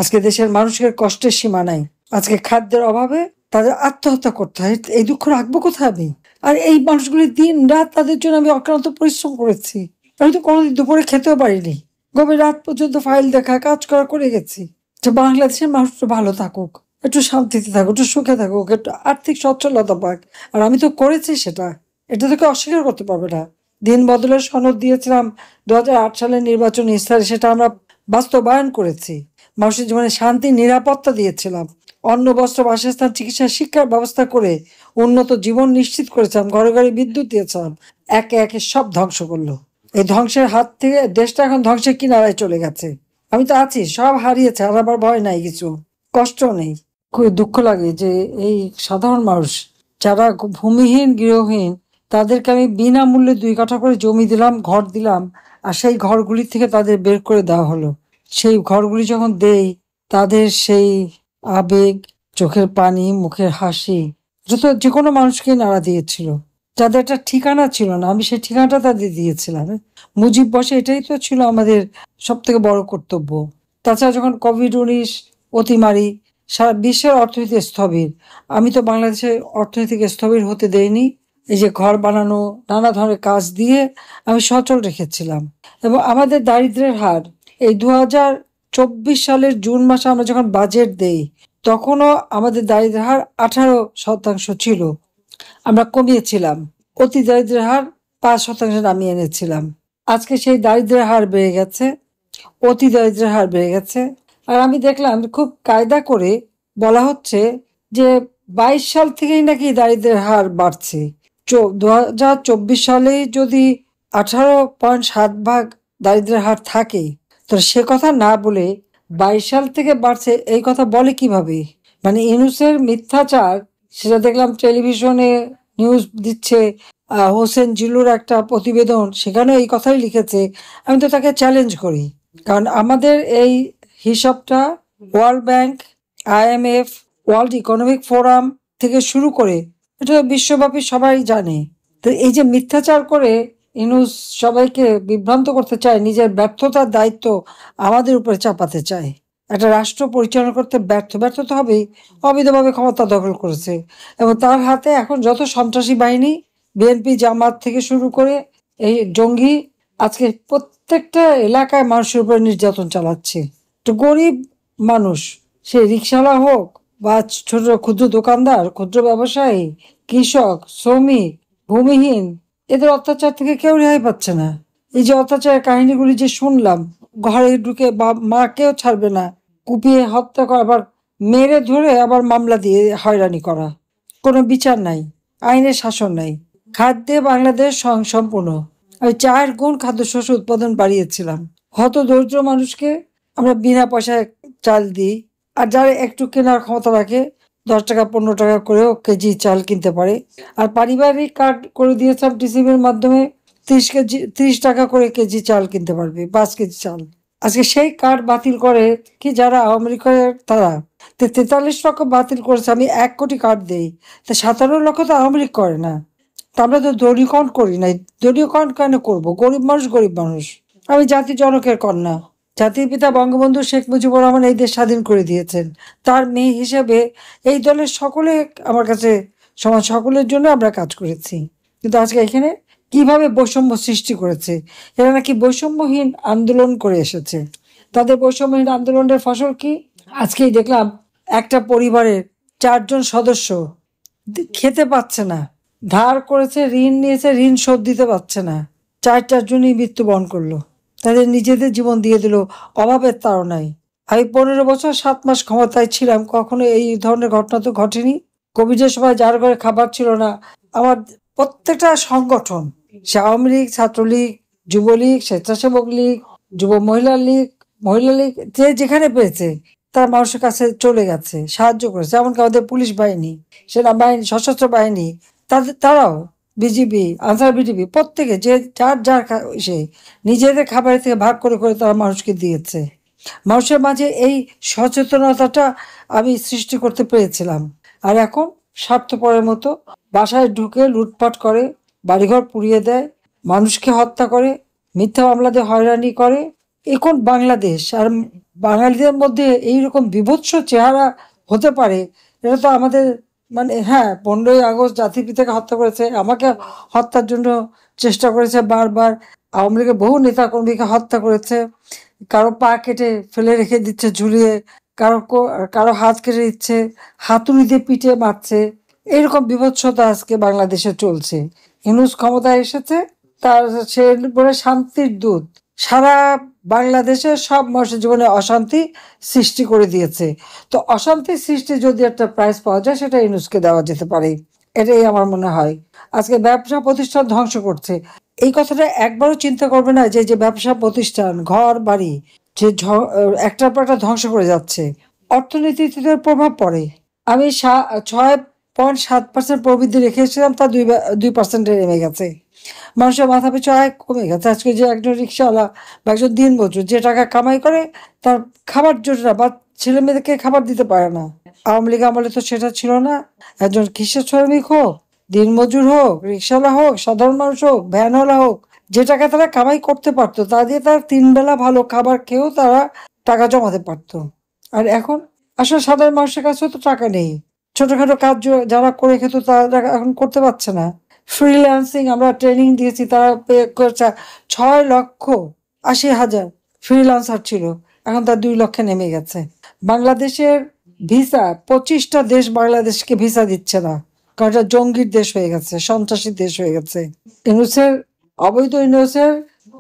আজকে দেশের মানুষের কষ্টের সীমা নাই। আজকে খাদ্যের অভাবে তাদের আত্মহত্যা করতে হয়। এই দুঃখ রাখবো কোথায় আমি? আর এই মানুষগুলি দিন রাত তাদের জন্য আমি অক্লান্ত পরিশ্রম করেছি। আমি তো কোনোদিন দুপুরে খেতেও পারিনি, গভীর রাত পর্যন্ত ফাইল দেখা কাজ করা করে গেছি যে বাংলাদেশের মানুষ ভালো থাকুক, একটু শান্তিতে থাকুক, একটু সুখে থাকুক, একটু আর্থিক সচ্ছলতা পাক। আর আমি তো করেছি সেটা, এটা তোকে অস্বীকার করতে পারবে না। দিন বদলের সনদ দিয়েছিলাম 2008 সালের নির্বাচনী ইস্তাহারে, সেটা আমরা বাস্তবায়ন করেছি। মানুষের জীবনে শান্তি নিরাপত্তা দিয়েছিলাম, অন্ন বস্ত্র বাসস্থান চিকিৎসা শিক্ষার ব্যবস্থা করে উন্নত জীবন নিশ্চিত করেছিলাম, ঘরে ঘরে বিদ্যুৎ দিয়েছিলাম। একে একে সব ধ্বংস করলো। এই ধ্বংসের হাত থেকে দেশটা এখন ধ্বংসের কিনারায় চলে গেছে। আমি তো আছি, সব হারিয়েছে, আর আবার ভয় নাই, কিছু কষ্ট নেই। খুবই দুঃখ লাগে যে এই সাধারণ মানুষ যারা ভূমিহীন গৃহহীন, তাদেরকে আমি বিনামূল্যে 2 কাঠা করে জমি দিলাম, ঘর দিলাম, আর সেই ঘরগুলি থেকে তাদের বের করে দেওয়া হলো। সেই ঘরগুলি যখন দেই, তাদের সেই আবেগ, চোখের পানি, মুখের হাসি, যত যে কোনো মানুষকে নাড়া দিয়েছিল। যাদের একটা ঠিকানা ছিল না, আমি সেই ঠিকানাটা তাদের দিয়েছিলাম। মুজিব বসে, এটাই তো ছিল আমাদের সব থেকে বড় কর্তব্য। তাছাড়া যখন কোভিড-19 অতিমারি, সারা বিশ্বের অর্থনীতি স্থবির, আমি তো বাংলাদেশের অর্থনীতিকে স্থবির হতে দেইনি। এই যে ঘর বানানো, নানা ধরনের কাজ দিয়ে আমি সচল রেখেছিলাম। এবং আমাদের দারিদ্র্যের হার এই 2024 সালের জুন মাসে আমরা যখন বাজেট দেই, তখনও আমাদের দারিদ্র্যের হার 18% ছিল, আমরা কমিয়েছিলাম। অতি দারিদ্র্যের হার 5% নামিয়ে এনেছিলাম। আজকে সেই দারিদ্র্যের হার বেড়ে গেছে, অতি দারিদ্র্যের হার বেড়ে গেছে। আর আমি দেখলাম খুব কায়দা করে বলা হচ্ছে যে 22 সাল থেকেই নাকি দারিদ্র্যের হার বাড়ছে। 2024 সালে যদি 18.7% দারিদ্র্যের হার থাকে, তো সে কথা না বলে 22 সাল থেকে বাড়ছে এই কথা বলে কিভাবে? মানে ইউনূসের মিথ্যাচার, সেটা দেখলাম টেলিভিশনে নিউজ দিচ্ছে। হোসেন জিল্লুর একটা প্রতিবেদন, সেখানেও এই কথাই লিখেছে। আমি তো তাকে চ্যালেঞ্জ করি, কারণ আমাদের এই হিসাবটা world bank, IMF, world economic forum থেকে শুরু করে এটা বিশ্বব্যাপী সবাই জানে। তো এই যে মিথ্যাচার করে ইউনূস সবাইকে বিভ্রান্ত করতে চায়, নিজের ব্যর্থতার দায়িত্ব আমাদের উপরে চাপাতে চায়। একটা রাষ্ট্র পরিচালনা করতে ব্যর্থ তো হবেই, অবৈধভাবে ক্ষমতা দখল করেছে। এবং তার হাতে এখন যত সন্ত্রাসী বাহিনী, বিএনপি জামাত থেকে শুরু করে এই জঙ্গি, আজকে প্রত্যেকটা এলাকায় মানুষের উপরে নির্যাতন চালাচ্ছে। তো গরিব মানুষ, সে রিক্সাওয়ালা হোক বা ছোট ক্ষুদ্র দোকানদার, ক্ষুদ্র ব্যবসায়ী, কৃষক, শ্রমিক, ভূমিহীন, এদের অত্যাচার থেকে কেউ রেহাই পাচ্ছে না। এই যে অত্যাচারের কাহিনীগুলি যে শুনলাম, ঘরে ঢুকে মাকেও ছাড়বে না, কুপিয়ে হত্যা করা, আবার মেরে ধরে আবার মামলা দিয়ে হয়রানি করা, কোনো বিচার নাই, আইনের শাসন নাই। খাদ্যে বাংলাদেশ স্বয়ংসম্পূর্ণ। আমি 4 গুণ খাদ্যশস্য উৎপাদন বাড়িয়েছিলাম। হত দরিদ্র মানুষকে আমরা বিনা পয়সায় চাল দিই, আর যারা একটু কেনার ক্ষমতা রাখে 10 টাকা 15 টাকা করেও কেজি চাল কিনতে পারে। আর পারিবারিক কার্ড করে দিয়েছিলাম ডিসিবির মাধ্যমে, 30 টাকা করে কেজি চাল কিনতে পারবে, 5 কেজি চাল। আজকে সেই কার্ড বাতিল করে কি যারা আওয়ামী লীগের, তারা 43 লক্ষ বাতিল করেছে। আমি 1 কোটি কার্ড দেই, তা 57 লক্ষ তো আওয়ামী লীগ করে না। তা আমরা তো দলীয়করণ করি নাই। দলীয়করণ কেন করবো? গরিব মানুষ গরিব মানুষ। আমি জাতি জনকের কন্যা। জাতির পিতা বঙ্গবন্ধু শেখ মুজিবুর রহমান এই দেশ স্বাধীন করে দিয়েছেন। তার মেয়ে হিসেবে এই দলের সকলে আমার কাছে সমাজ, সকলের জন্য আমরা কাজ করেছি। কিন্তু আজকে এখানে কিভাবে বৈষম্য সৃষ্টি করেছে, এরা নাকি বৈষম্যহীন আন্দোলন করে এসেছে। তাদের বৈষম্যহীন আন্দোলনের ফসল কি? আজকেই দেখলাম একটা পরিবারের 4 জন সদস্য খেতে পাচ্ছে না, ধার করেছে, ঋণ নিয়েছে, ঋণ শোধ দিতে পারছে না, 4জনই মৃত্যুবরণ করলো, তাদের নিজেদের জীবন দিয়ে দিল অভাবের তাড়নায়। আমি 15 বছর 7 মাস ক্ষমতায় ছিলাম, কখনো এই ধরনের ঘটনা তো ঘটেনি। কোভিডের সময় যার ঘরে খাবার ছিল না, আমার প্রত্যেকটা সংগঠন, সে আওয়ামী লীগ, ছাত্রলীগ, যুবলীগ, স্বেচ্ছাসেবক লীগ, যুব মহিলা লীগ, মহিলা লীগ, যে যেখানে পেয়েছে তার মানুষের কাছে চলে গেছে, সাহায্য করেছে। এমনকি আমাদের পুলিশ বাহিনী, সেনাবাহিনী, সশস্ত্র বাহিনী, তারাও, বিজিবি, আনসার বিজিবি, প্রত্যেকে যে যার সে নিজেদের খাবারের থেকে ভাগ করে করে তারা মানুষকে দিয়েছে। মানুষের মাঝে এই সচেতনতাটা আমি সৃষ্টি করতে পেরেছিলাম। আর এখন স্বার্থপরের মতো বাসায় ঢুকে লুটপাট করে, বাড়িঘর পুড়িয়ে দেয়, মানুষকে হত্যা করে, মিথ্যা মামলা দিয়ে হয়রানি করে। এখন বাংলাদেশ, আর বাঙালিদের মধ্যে এইরকম বিভৎস চেহারা হতে পারে, এটা তো আমাদের মানে হ্যাঁ 15ই আগস্ট জাতির পিতাকে হত্যা করেছে, আমাকে হত্যার জন্য চেষ্টা করেছে বারবার, আওয়ামী লীগের বহু নেতা কর্মীকে হত্যা করেছে, কারো পা কেটে ফেলে রেখে দিচ্ছে ঝুলিয়ে, কারো হাত কেটে দিচ্ছে, হাতুড়ি দিয়ে পিটিয়ে মারছে। এরকম বিভৎসতা আজকে বাংলাদেশে চলছে। ইউনূস ক্ষমতায় এসেছে, তার সে বলে শান্তির দূত, সারা বাংলাদেশের সব মানুষের জীবনে অশান্তি সৃষ্টি করে দিয়েছে। তো অশান্তি সৃষ্টি যদি একটা প্রাইজ পাওয়া যায়, সেটা ইউনূসকে দেওয়া যেতে পারে, এটাই আমার মনে হয়। আজকে ব্যবসা প্রতিষ্ঠান ধ্বংস করছে, এই কথাটা একবারও চিন্তা করবে না যে যে ব্যবসা প্রতিষ্ঠান ঘর বাড়ি যে একটার পর একটা ধ্বংস করে যাচ্ছে, অর্থনীতিতে তার প্রভাব পড়ে। আমি 6.7% প্রবৃদ্ধি রেখেছিলাম, তা 2% নেমে গেছে। মানুষের মাথা পিছু আয় কমে গেছে। আজকে যে একজন রিক্সাওয়ালা বা একজন দিনমজুর যে টাকা কামাই করে, তার খাবার জোটে না বা ছেলে মেয়েদেরকে খাবার দিতে পারে না। আওয়ামী লীগ আমলে তো সেটা ছিল না। একজন কিসের শ্রমিক হোক, দিনমজুর হোক, রিক্সাওয়ালা হোক, সাধারণ মানুষ হোক, ভ্যানওয়ালা হোক, যে টাকা তারা কামাই করতে পারতো তা দিয়ে তারা 3 বেলা ভালো খাবার খেয়েও তারা টাকা জমাতে পারতো। আর এখন আসলে সাধারণ মানুষের কাছেও তো টাকা নেই। ছোটখাটো কাজ যারা করে খেত তারা এখন করতে পারছে না। ফ্রিল্যান্সিং আমরা ট্রেনিং দিয়েছি, তারা পে করছে 6,80,000 ফ্রিল্যান্সার ছিল, এখন তার 2 লক্ষে নেমে গেছে। বাংলাদেশের ভিসা 25টা দেশ বাংলাদেশকে ভিসা দিচ্ছে না, কারণ এটা জঙ্গির দেশ হয়ে গেছে, সন্ত্রাসী দেশ হয়ে গেছে। ইউনূসের অবৈধ ইউনূসের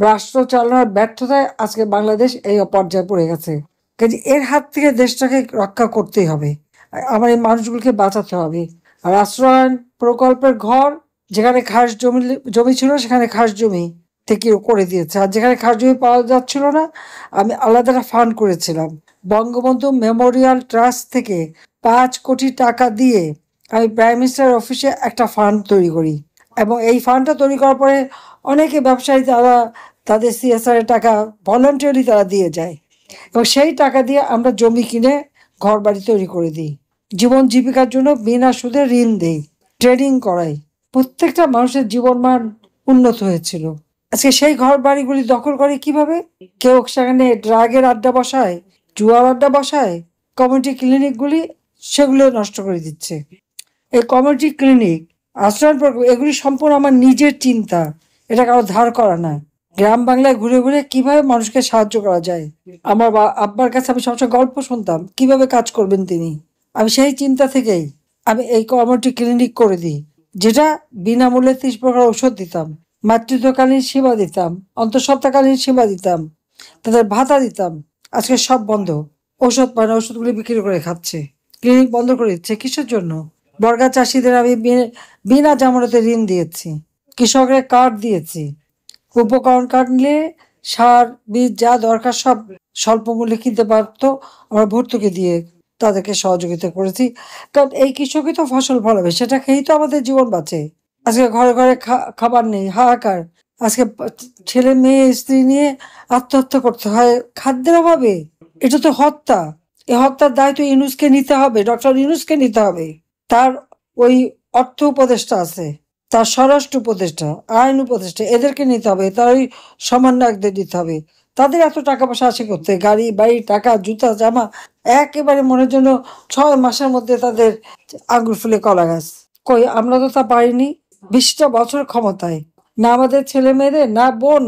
রাষ্ট্র চালানোর ব্যর্থতায় আজকে বাংলাদেশ এই পর্যায়ে পড়ে গেছে। কাজে এর হাত থেকে দেশটাকে রক্ষা করতেই হবে, আমার এই মানুষগুলোকে বাঁচাতে হবে। আর আশ্রয়ন প্রকল্পের ঘর, যেখানে খাস জমি ছিল সেখানে খাস জমি থেকে করে দিয়েছে, আর যেখানে খাস জমি পাওয়া যাচ্ছিল না, আমি আলাদা একটা ফান্ড করেছিলাম বঙ্গবন্ধু মেমোরিয়াল ট্রাস্ট থেকে 5 কোটি টাকা দিয়ে আমি প্রাইম মিনিস্টার অফিসে একটা ফান্ড তৈরি করি, এবং এই ফান্ডটা তৈরি করার পরে অনেকে ব্যবসায়ী তারা তাদের সিএসআর এর টাকা ভলান্টিয়ারলি তারা দিয়ে যায়, এবং সেই টাকা দিয়ে আমরা জমি কিনে ঘর বাড়ি তৈরি করে দিই, জীবন জীবিকার জন্য বিনা সুদে ঋণ দেই, ট্রেডিং করাই। প্রত্যেকটা মানুষের জীবনমান উন্নত হয়েছিল। আজকে সেই ঘর বাড়িগুলি দখল করে কিভাবে? কেউ সেখানে ড্রাগের আড্ডা বসায়, জুয়ার আড্ডা বসায়, কমিউনিটি ক্লিনিকগুলি সেগুলো নষ্ট করে দিচ্ছে। এই কমিউনিটি ক্লিনিক, আশ্রয়ণ প্রকল্প, এগুলি সম্পূর্ণ আমার নিজের চিন্তা, এটা কারো ধার করা না। গ্রাম বাংলায় ঘুরে ঘুরে কিভাবে মানুষকে সাহায্য করা যায়, আমার আব্বার কাছে আমি সবসময় গল্প শুনতাম কিভাবে কাজ করবেন তিনি। আমি সেই চিন্তা থেকেই আমি এই কমিউনিটি ক্লিনিক করে দিই, যেটা বিনামূল্যে 30 প্রকার ঔষধ দিতাম, মাতৃত্বকালীন সেবা দিতাম, অন্তঃসত্ত্বাকালীন সেবা দিতাম, তাদের ভাতা দিতাম। আজকে সব বন্ধ, ঔষধ পায় না, ওষুধগুলি বিক্রি করে খাচ্ছে, ক্লিনিক বন্ধ করে দিচ্ছে। কিসের জন্য? বর্গা চাষিদের আমি বিনা জামানতে ঋণ দিয়েছি, কৃষকের কার্ড দিয়েছি, উপকরণ কার্ড নিলে সার বীজ যা দরকার সব স্বল্প মূল্যে কিনতে পারতো, আমরা ভর্তুকি দিয়ে তাদেরকে সহযোগিতা করেছি। কারণ এই কৃষকই তো ফসল ফলাবে, সেটা খেয়েই তো আমাদের জীবন বাঁচে। আজকে ঘরে ঘরে খাবার নেই, হাহাকার। আজকে ছেলে মেয়ে স্ত্রী নিয়ে আত্মহত্যা করতে হয় খাদ্যের অভাবে। এটা তো হত্যা। এই হত্যার দায় তো ইউনূসকে নিতে হবে, ডক্টর ইউনূসকে নিতে হবে। তার ওই অর্থ উপদেষ্টা আছে, তার স্বরাষ্ট্র উপদেষ্টা, আইন উপদেষ্টা, এদেরকে নিতে হবে, তার ওই সমন্বয়কদের দিতে হবে। তাদের এত টাকা পয়সা আছে করতে, গাড়ি বাড়ি টাকা জুতা জামা, একেবারে মনের জন্য 6 মাসের মধ্যে তাদের আঙ্গুর ফুলে কলা গাছ। কই আমরা তো তা পারিনি। 20টা বছর ক্ষমতায়, না আমাদের ছেলে মেয়েদের, না বোন,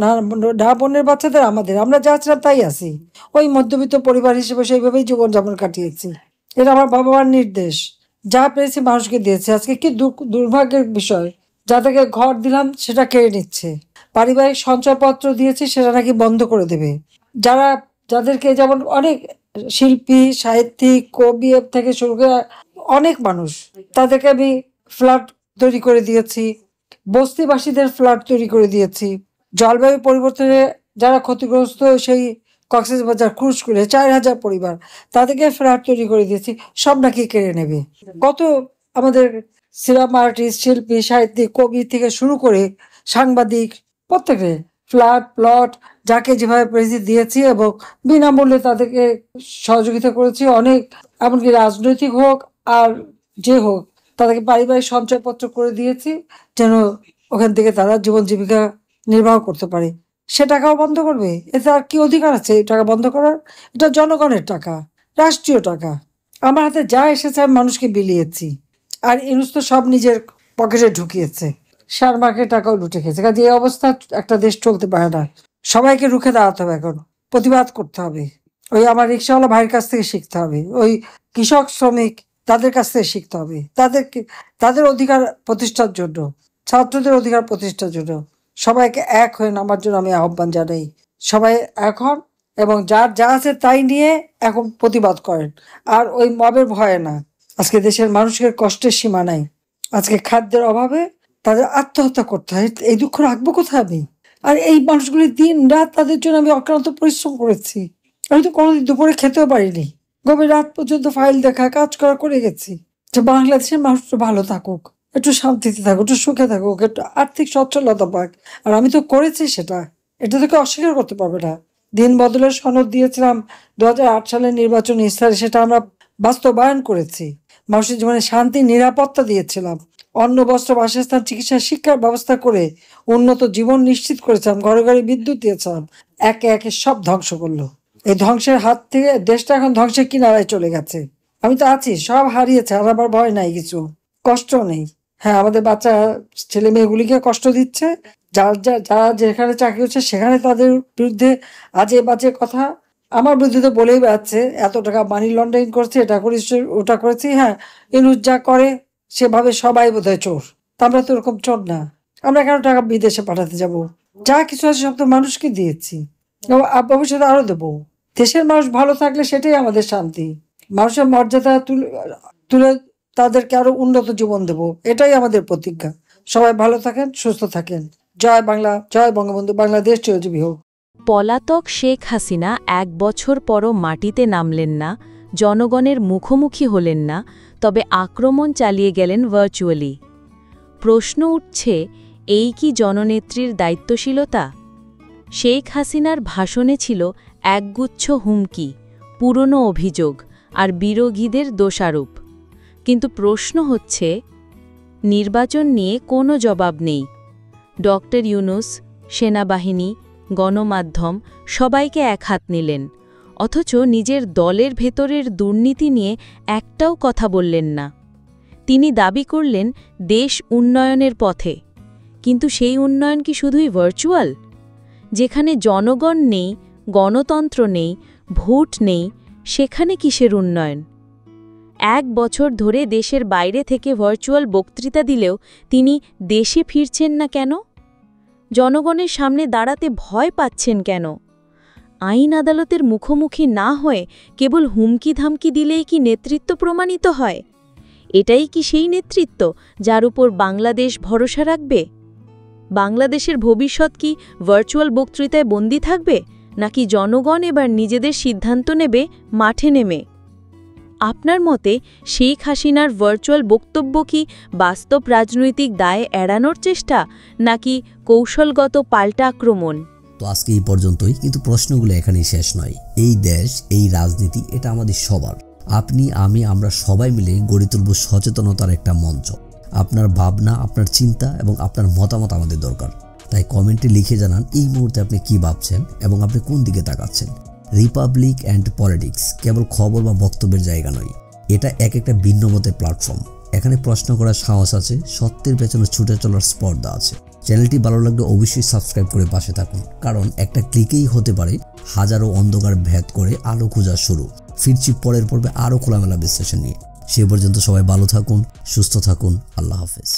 না বোনের বাচ্চাদের আমাদের, আমরা যা ছিলাম তাই আছি। ওই মধ্যবিত্ত পরিবার হিসেবে সেইভাবেই জীবনযাপন কাটিয়েছি। এটা আমার বাবা মার নির্দেশ, যা পেরেছি মানুষকে দিয়েছে। আজকে কি দুর্ভাগ্যের বিষয়, যাদেরকে ঘর দিলাম সেটা কেড়ে নিচ্ছে, পারিবারিক সঞ্চয়পত্র দিয়েছি সেটা নাকি বন্ধ করে দেবে। যাদেরকে যেমন অনেক শিল্পী সাহিত্যিক কবি থেকে শুরু করে অনেক মানুষ, তাদেরকে আমি ফ্ল্যাট তৈরি করে দিয়েছি, বস্তিবাসীদের ফ্ল্যাট তৈরি করে দিয়েছি। জলবায়ু পরিবর্তনে যারা ক্ষতিগ্রস্ত, সেই কক্সবাজার ক্রুশকুলে 4,000 পরিবার, তাদেরকে ফ্ল্যাট তৈরি করে দিয়েছি, সব নাকি কেড়ে নেবে। কত আমাদের সিনেমা আর্টিস্ট শিল্পী সাহিত্যিক কবি থেকে শুরু করে সাংবাদিক প্রত্যেকে ফ্ল্যাট প্লট যাকে যেভাবে পেরেছি দিয়েছি, এবং বিনামূল্যে তাদেরকে সহযোগিতা করেছি অনেক। এমনকি রাজনৈতিক হোক আর যে হোক, তাদেরকে পারিবারিক সঞ্চয়পত্র করে দিয়েছি, যেন ওখান থেকে তারা জীবন জীবিকা নির্বাহ করতে পারে। সে টাকাও বন্ধ করবে? এতে আর কি অধিকার আছে এই টাকা বন্ধ করার? এটা জনগণের টাকা, রাষ্ট্রীয় টাকা। আমার হাতে যা এসেছে আমি মানুষকে বিলিয়েছি, আর ইউনূস তো সব নিজের পকেটে ঢুকিয়েছে, শেয়ার মার্কেট টাকাও লুটে খেয়েছে। কাজে এই অবস্থা একটা দেশ চলতে পারে না। সবাইকে রুখে দাঁড়াতে হবে, এখন প্রতিবাদ করতে হবে। ওই আমার রিক্সাওয়ালা ভাইয়ের কাছ থেকে শিখতে হবে, ওই কৃষক শ্রমিক তাদের কাছ থেকে শিখতে হবে, তাদের অধিকার প্রতিষ্ঠার জন্য, ছাত্রদের অধিকার প্রতিষ্ঠার জন্য সবাইকে এক হয়ে নামার জন্য আমি আহ্বান জানাই। সবাই এখন এবং যার যা আছে তাই নিয়ে এখন প্রতিবাদ করেন, আর ওই মবের ভয়ে না। আজকে দেশের মানুষের কষ্টের সীমা নাই। আজকে খাদ্যের অভাবে তাদের আত্মহত্যা করতে হয়, এই দুঃখ রাখবো কোথায় আমি? আর এই মানুষগুলি দিন রাত তাদের জন্য আমি অক্লান্ত পরিশ্রম করেছি। আমি তো কোনোদিন দুপুরে খেতেও পারিনি, গভীর রাত পর্যন্ত ফাইল দেখা কাজ করা করে গেছি যে বাংলাদেশের মানুষ ভালো থাকুক, একটু শান্তিতে থাকুক, একটু সুখে থাকুক, একটু আর্থিক সচ্ছলতা পাক। আর আমি তো করেছি সেটা, এটা তোকে অস্বীকার করতে পারবে না। দিন বদলের সনদ দিয়েছিলাম 2008 সালের নির্বাচনী ইস্তাহারে, সেটা আমরা বাস্তবায়ন করেছি। মানুষের জীবনে শান্তি নিরাপত্তা দিয়েছিলাম, অন্ন বস্ত্র বাসস্থান চিকিৎসা শিক্ষার ব্যবস্থা করে উন্নত জীবন নিশ্চিত করেছিলাম, ঘরে ঘরে বিদ্যুৎ দিয়েছিলাম। একে একে সব ধ্বংস করলো। এই ধ্বংসের হাত থেকে দেশটা এখন ধ্বংসের কিনারায় চলে গেছে। আমি তো আছি, সব হারিয়েছে, আর আবার ভয় নাই, কিছু কষ্ট নেই। হ্যাঁ, আমাদের বাচ্চা ছেলে মেয়েগুলিকে কষ্ট দিচ্ছে, যারা যেখানে চাকরি হচ্ছে সেখানে তাদের বিরুদ্ধে আজে বাজে কথা আমার বিরুদ্ধে তো বলেই বেড়াচ্ছে, এত টাকা মানি লন্ডারিং করছে, এটা করেছি ওটা করেছি। হ্যাঁ, ইউনূস যা করে সেভাবে সবাই বোধহয় চোর, তা আমরা তো ওরকম চোর না। আমরা কেন টাকা বিদেশে পাঠাতে যাব? যা কিছু আছে সব তো মানুষকে দিয়েছি, ভবিষ্যতে আরো দেবো। দেশের মানুষ ভালো থাকলে সেটাই আমাদের শান্তি। মানুষের মর্যাদা তুলে তাদেরকে আরো উন্নত জীবন দেব, এটাই আমাদের প্রতিজ্ঞা। সবাই ভালো থাকেন, সুস্থ থাকেন। জয় বাংলা, জয় বঙ্গবন্ধু, বাংলাদেশ চিরজীবী হোক। পলাতক শেখ হাসিনা 1 বছর পরও মাটিতে নামলেন না, জনগণের মুখোমুখি হলেন না, তবে আক্রমণ চালিয়ে গেলেন ভার্চুয়ালি। প্রশ্ন উঠছে, এই কি জননেত্রীর দায়িত্বশীলতা? শেখ হাসিনার ভাষণে ছিল একগুচ্ছ হুমকি, পুরনো অভিযোগ আর বিরোধীদের দোষারোপ। কিন্তু প্রশ্ন হচ্ছে, নির্বাচন নিয়ে কোনো জবাব নেই। ডক্টর ইউনূস, সেনাবাহিনী, গণমাধ্যম সবাইকে এক হাত নিলেন, অথচ নিজের দলের ভেতরের দুর্নীতি নিয়ে একটাও কথা বললেন না। তিনি দাবি করলেন দেশ উন্নয়নের পথে, কিন্তু সেই উন্নয়ন কি শুধুই ভার্চুয়াল? যেখানে জনগণ নেই, গণতন্ত্র নেই, ভোট নেই, সেখানে কিসের উন্নয়ন? 1 বছর ধরে দেশের বাইরে থেকে ভার্চুয়াল বক্তৃতা দিলেও তিনি দেশে ফিরছেন না কেন? জনগণের সামনে দাঁড়াতে ভয় পাচ্ছেন কেন? আইন আদালতের মুখোমুখি না হয়ে কেবল হুমকি ধামকি দিলেই কি নেতৃত্ব প্রমাণিত হয়? এটাই কি সেই নেতৃত্ব যার উপর বাংলাদেশ ভরসা রাখবে? বাংলাদেশের ভবিষ্যৎ কি ভার্চুয়াল বক্তৃতায় বন্দী থাকবে, নাকি জনগণ এবার নিজেদের সিদ্ধান্ত নেবে মাঠে নেমে? আপনার মতে শেখ হাসিনার ভার্চুয়াল বক্তব্য কি বাস্তব রাজনৈতিক দায় এড়ানোর চেষ্টা, নাকি কৌশলগত পাল্টা আক্রমণ? তো আজকে এই পর্যন্তই, কিন্তু প্রশ্নগুলো এখানেই শেষ নয়। এই দেশ, এই রাজনীতি, এটা আমাদের সবার। আপনি, আমি, আমরা সবাই মিলে গড়ে তুলব সচেতনতার একটা মঞ্চ। আপনার ভাবনা, আপনার চিন্তা এবং আপনার মতামত আমাদের দরকার। তাই কমেন্টে লিখে জানান এই মুহূর্তে আপনি কি ভাবছেন এবং আপনি কোন দিকে তাকাচ্ছেন। রিপাবলিক অ্যান্ড পলিটিক্স কেবল খবর বা বক্তব্যের জায়গা নয়, এটা একটা ভিন্ন মতের প্ল্যাটফর্ম। এখানে প্রশ্ন করার সাহস আছে, সত্যের পেছনে ছুটে চলার স্পর্ধা আছে। চ্যানেলটি ভালো লাগলে অবশ্যই সাবস্ক্রাইব করে পাশে থাকুন, কারণ একটা ক্লিকেই হতে পারে হাজারো অন্ধকার ভেদ করে আলো খোঁজা শুরু। ফিরছি পরের পর্বে আরও খোলামেলা বিশ্লেষণ নিয়ে। সে পর্যন্ত সবাই ভালো থাকুন, সুস্থ থাকুন। আল্লাহ হাফেজ।